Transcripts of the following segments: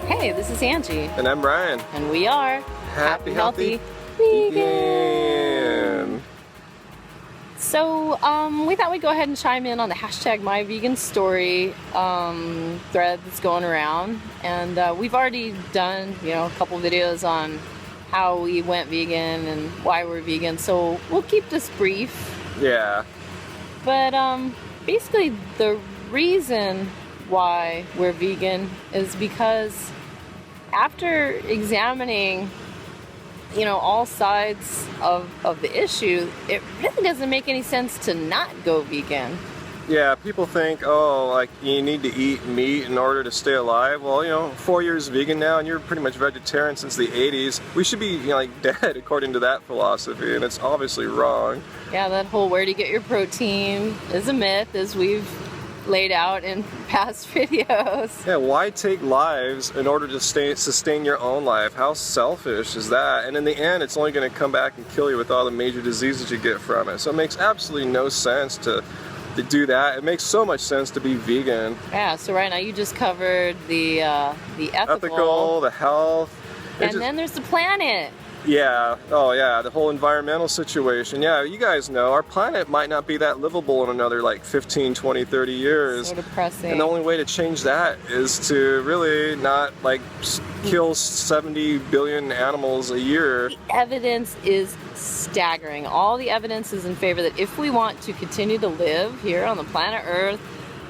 Hey, this is Angie. And I'm Ryan. And we are Happy Healthy Vegan. So, we thought we'd go ahead and chime in on the hashtag MyVeganStory thread that's going around. And we've already done, a couple videos on how we went vegan and why we're vegan. So we'll keep this brief. Yeah. But basically the reason why we're vegan is because after examining all sides of the issue, it really doesn't make any sense to not go vegan. Yeah, people think, you need to eat meat in order to stay alive. Well, 4 years vegan now, and you're pretty much vegetarian since the 80s. We should be, dead according to that philosophy, and it's obviously wrong. Yeah, that whole where do you get your protein is a myth, as we've laid out in past videos. Yeah, why take lives in order to sustain your own life? How selfish is that? And in the end, it's only going to come back and kill you with all the major diseases you get from it. So it makes absolutely no sense to do that. It makes so much sense to be vegan. Yeah, so right now you just covered the ethical, the health. And then there's the planet. Yeah, the whole environmental situation. Yeah, you guys know, our planet might not be that livable in another 15, 20, 30 years. So depressing. And the only way to change that is to really not kill 70 billion animals a year. The evidence is staggering. All the evidence is in favor that if we want to continue to live here on the planet Earth,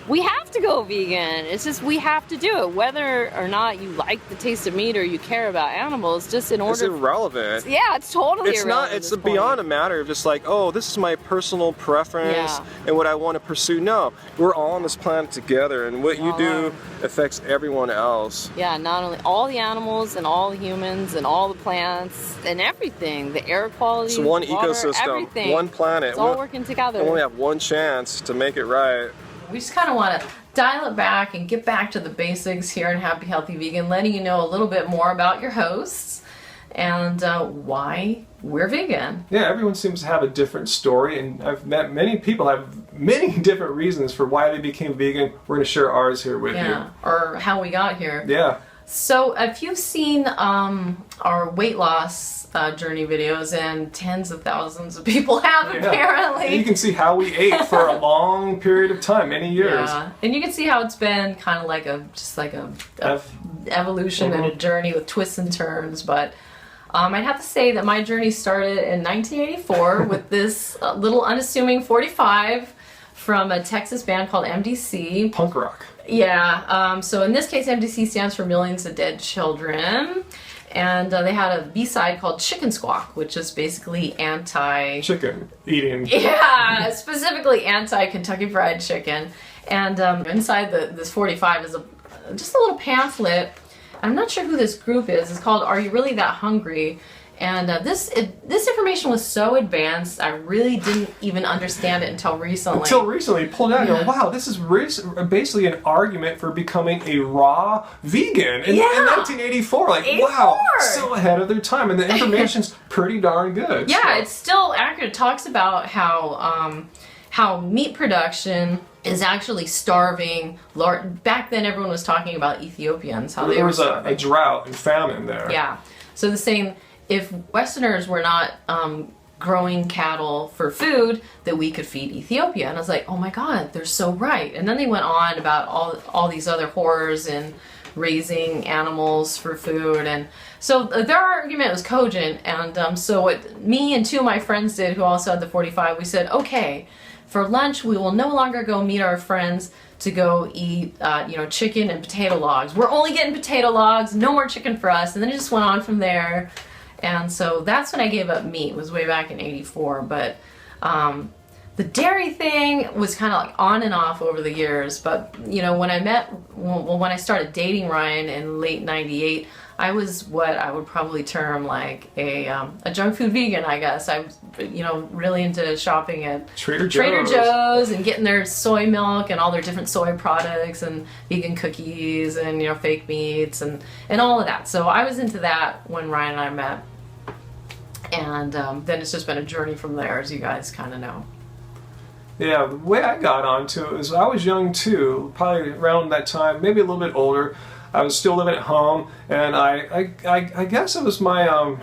we have to go vegan. It's just we have to do it. Whether or not you like the taste of meat or you care about animals, just in order... It's irrelevant. Yeah, it's totally irrelevant. It's beyond a matter of just this is my personal preference and what I want to pursue. No, we're all on this planet together, and what you do affects everyone else. Yeah, not only all the animals and all the humans and all the plants and everything, the air quality, it's one water, ecosystem, everything. one planet. It's all working together. We only have one chance to make it right. We just kind of want to dial it back and get back to the basics here in Happy Healthy Vegan, letting you know a little bit more about your hosts and why we're vegan. Yeah, everyone seems to have a different story, and I've met many people have many different reasons for why they became vegan. We're going to share ours here with you. Or how we got here. Yeah. So if you've seen our weight loss journey videos, and tens of thousands of people have apparently. And you can see how we ate for a long period of time, many years. Yeah, and you can see how it's been kind of like a evolution and a journey with twists and turns. But I'd have to say that my journey started in 1984 with this little unassuming 45 from a Texas band called MDC. Punk rock. Yeah, so in this case MDC stands for Millions of Dead Children. And they had a B-side called Chicken Squawk, which is basically chicken eating. Yeah, specifically anti-Kentucky Fried Chicken. And inside this 45 is just a little pamphlet. I'm not sure who this group is. It's called Are You Really That Hungry? And this information was so advanced, I really didn't even understand it until recently. Until recently, you pulled it out and go, wow, this is basically an argument for becoming a raw vegan in 1984. Wow, so ahead of their time. And the information's pretty darn good. Yeah, it's still accurate. It talks about how meat production is actually starving. Back then, everyone was talking about Ethiopians. How there was a drought and famine there. Yeah. So the saying, if Westerners were not growing cattle for food, that we could feed Ethiopia. And I was like, oh my God, they're so right. And then they went on about all these other horrors in raising animals for food. And so their argument was cogent. And so what me and two of my friends did, who also had the 45, we said, okay, for lunch, we will no longer go meet our friends to go eat, chicken and potato logs. We're only getting potato logs, no more chicken for us. And then it just went on from there. And so that's when I gave up meat. It was way back in '84. But the dairy thing was kind of on and off over the years. But, when I started dating Ryan in late '98, I was what I would probably term like a junk food vegan, I guess. I was, really into shopping at Trader Joe's and getting their soy milk and all their different soy products and vegan cookies and, fake meats and all of that. So I was into that when Ryan and I met. And then it's just been a journey from there, as you guys kind of know. Yeah, the way I got onto it was I was young too, probably around that time, maybe a little bit older. I was still living at home, and I guess it was my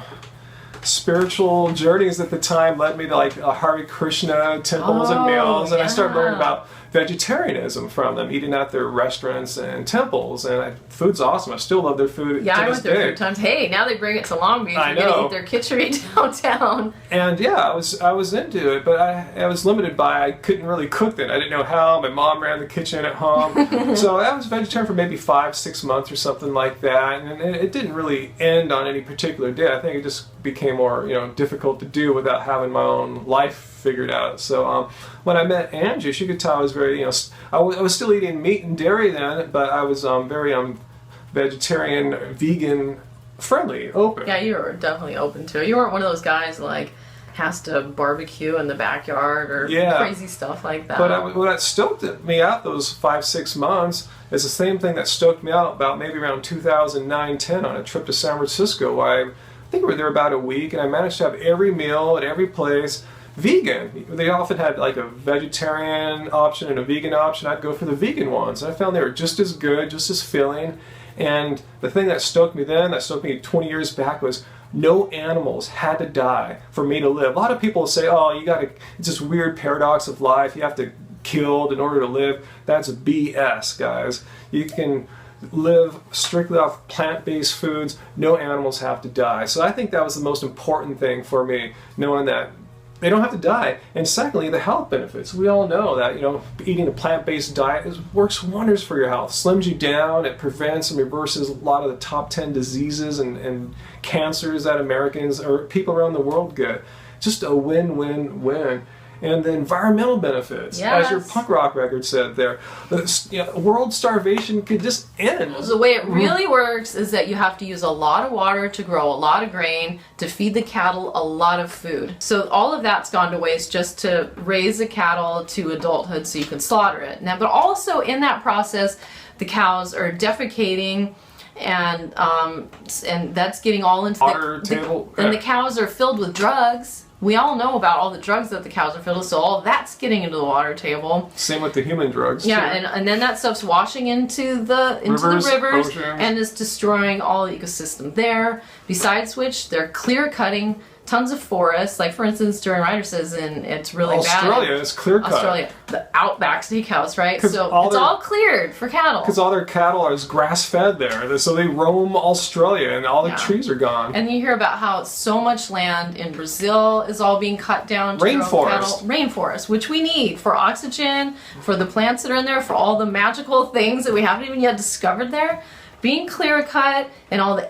spiritual journeys at the time led me to like Hare Krishna temples and meals, and I started learning about vegetarianism from them, eating at their restaurants and temples, and food's awesome. I still love their food. Yeah, to I this went there a day. few times. Hey, now they bring it to Long Beach. I You're gonna know. eat their kitchery downtown. And yeah, I was into it, but I was limited by I couldn't really cook then. I didn't know how. My mom ran the kitchen at home, so I was vegetarian for maybe 5-6 months or something like that, and it didn't really end on any particular day. I think it just became more difficult to do without having my own life figured out. So when I met Angie, she could tell I was very I was still eating meat and dairy then, but I was very vegetarian, vegan friendly, open. Yeah, you were definitely open to it. You weren't one of those guys like has to barbecue in the backyard or crazy stuff like that. But what stoked me out those 5-6 months is the same thing that stoked me out about maybe around 2009-10 on a trip to San Francisco. I think we were there about a week, and I managed to have every meal at every place vegan. They often had like a vegetarian option and a vegan option. I'd go for the vegan ones. I found they were just as good, just as filling. And the thing that stoked me then, that stoked me 20 years back, was no animals had to die for me to live. A lot of people say, oh, it's this weird paradox of life. You have to kill in order to live. That's BS, guys. You can live strictly off plant-based foods. No animals have to die. So I think that was the most important thing for me, knowing that they don't have to die. And secondly, the health benefits. We all know that eating a plant-based diet works wonders for your health. Slims you down. It prevents and reverses a lot of the top 10 diseases and cancers that Americans or people around the world get. Just a win-win-win. And the environmental benefits, as your punk rock record said there. World starvation could just end. The way it really works is that you have to use a lot of water to grow a lot of grain, to feed the cattle a lot of food. So all of that's gone to waste just to raise the cattle to adulthood so you can slaughter it. Now, but also in that process, the cows are defecating, and that's getting all into water table. And the cows are filled with drugs. We all know about all the drugs that the cows are filled with, so all that's getting into the water table. Same with the human drugs. Yeah, too. and then that stuff's washing into the rivers oceans. and is destroying all the ecosystem there. Besides which, they're clear cutting tons of forests. Like for instance, during Ryder says, and it's really bad. Australia is clear cut. Australia, the outback steakhouse, right? So it's their- all cleared for cattle. Because all their cattle is grass fed there, so they roam Australia, and all the trees are gone. And you hear about how so much land in Brazil is all being cut down to grow cattle. Rainforest, which we need for oxygen, for the plants that are in there, for all the magical things that we haven't even yet discovered there. Being clear cut, and all the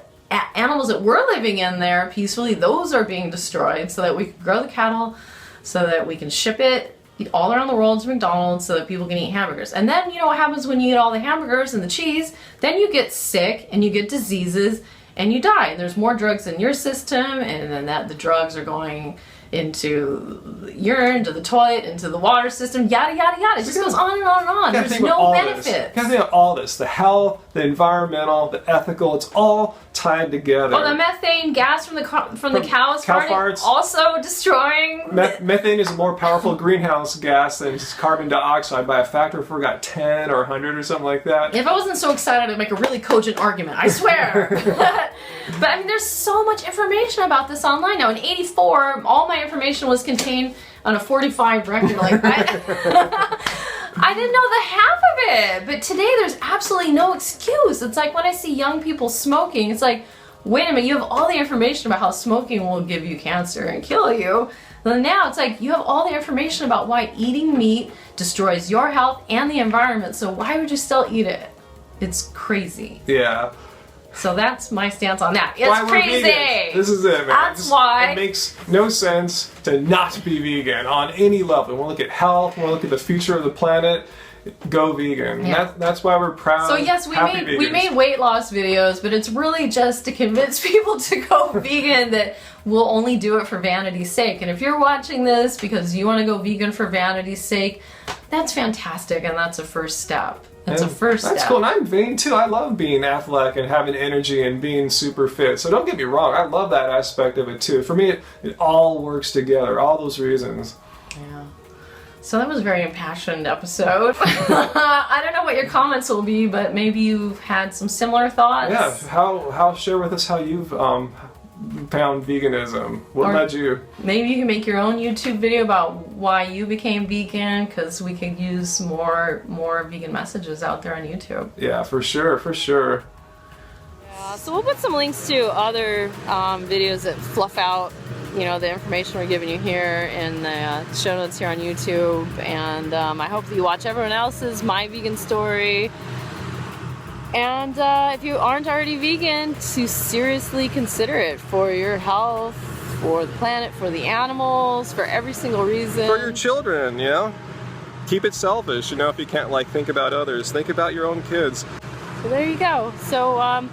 animals that we're living in there peacefully, those are being destroyed so that we can grow the cattle, so that we can ship it all around the world to McDonald's so that people can eat hamburgers. And then what happens when you eat all the hamburgers and the cheese? Then you get sick and you get diseases and you die. And there's more drugs in your system, and then the drugs are going into the urine, to the toilet, into the water system, yada yada yada. It just goes on and on and on. There's no benefits. You gotta think of all this: the health, the environmental, the ethical. It's all tied together. Oh, the methane gas from the cows farts, also destroying. Methane is a more powerful greenhouse gas than carbon dioxide by a factor of, I forgot, 10 or 100 or something like that. If I wasn't so excited, I'd make a really cogent argument. I swear. But I mean, there's so much information about this online now. In '84, all my information was contained on a 45 record. Like I didn't know the half of it. But today, there's absolutely no excuse. It's like when I see young people smoking, it's like, wait a minute, you have all the information about how smoking will give you cancer and kill you. And now it's like you have all the information about why eating meat destroys your health and the environment. So why would you still eat it? It's crazy. Yeah. So that's my stance on that. It's crazy. This is it, man. That's why. It makes no sense to not be vegan on any level. We'll look at health. We'll look at the future of the planet. Go vegan. Yeah. That's why we're proud. So yes, we made weight loss videos, but it's really just to convince people to go vegan that we'll only do it for vanity's sake. And if you're watching this because you want to go vegan for vanity's sake, that's fantastic, and that's a first step. That's cool, and I'm vain too. I love being athletic and having energy and being super fit. So don't get me wrong, I love that aspect of it too. For me, it all works together, all those reasons. Yeah. So that was a very impassioned episode. I don't know what your comments will be, but maybe you've had some similar thoughts. Yeah, how share with us how you've found veganism. What led you? Maybe you can make your own YouTube video about why you became vegan, because we could use more vegan messages out there on YouTube. Yeah, for sure, for sure. Yeah, so we'll put some links to other videos that fluff out, you know, the information we're giving you here in the show notes here on YouTube. And I hope that you watch everyone else's My Vegan Story. And if you aren't already vegan, to seriously consider it for your health, for the planet, for the animals, for every single reason. For your children, you know? Keep it selfish, you know, if you can't like think about others. Think about your own kids. So there you go. So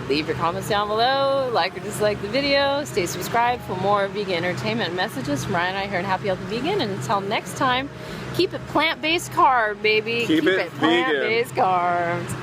leave your comments down below, like or dislike the video, stay subscribed for more vegan entertainment messages from Ryan and I here in Happy Healthy Vegan. And until next time, keep it plant-based carb, baby. Keep it vegan. Plant-based carbs.